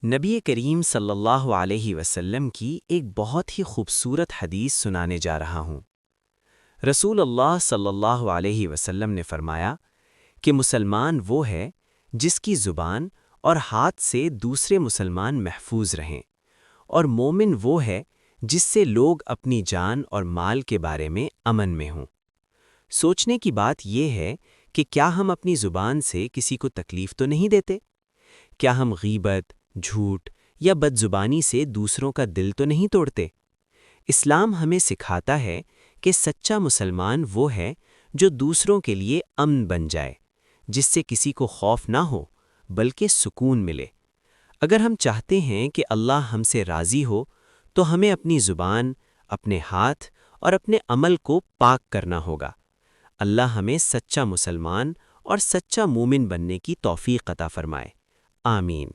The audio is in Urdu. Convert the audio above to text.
نبی کریم صلی اللہ علیہ وسلم کی ایک بہت ہی خوبصورت حدیث سنانے جا رہا ہوں۔ رسول اللہ صلی اللہ علیہ وسلم نے فرمایا کہ مسلمان وہ ہے جس کی زبان اور ہاتھ سے دوسرے مسلمان محفوظ رہیں، اور مومن وہ ہے جس سے لوگ اپنی جان اور مال کے بارے میں امن میں ہوں۔ سوچنے کی بات یہ ہے کہ کیا ہم اپنی زبان سے کسی کو تکلیف تو نہیں دیتے؟ کیا ہم غیبت، جھوٹ یا بد زبانی سے دوسروں کا دل تو نہیں توڑتے؟ اسلام ہمیں سکھاتا ہے کہ سچا مسلمان وہ ہے جو دوسروں کے لیے امن بن جائے، جس سے کسی کو خوف نہ ہو بلکہ سکون ملے۔ اگر ہم چاہتے ہیں کہ اللہ ہم سے راضی ہو تو ہمیں اپنی زبان، اپنے ہاتھ اور اپنے عمل کو پاک کرنا ہوگا۔ اللہ ہمیں سچا مسلمان اور سچا مومن بننے کی توفیق عطا فرمائے۔ آمین۔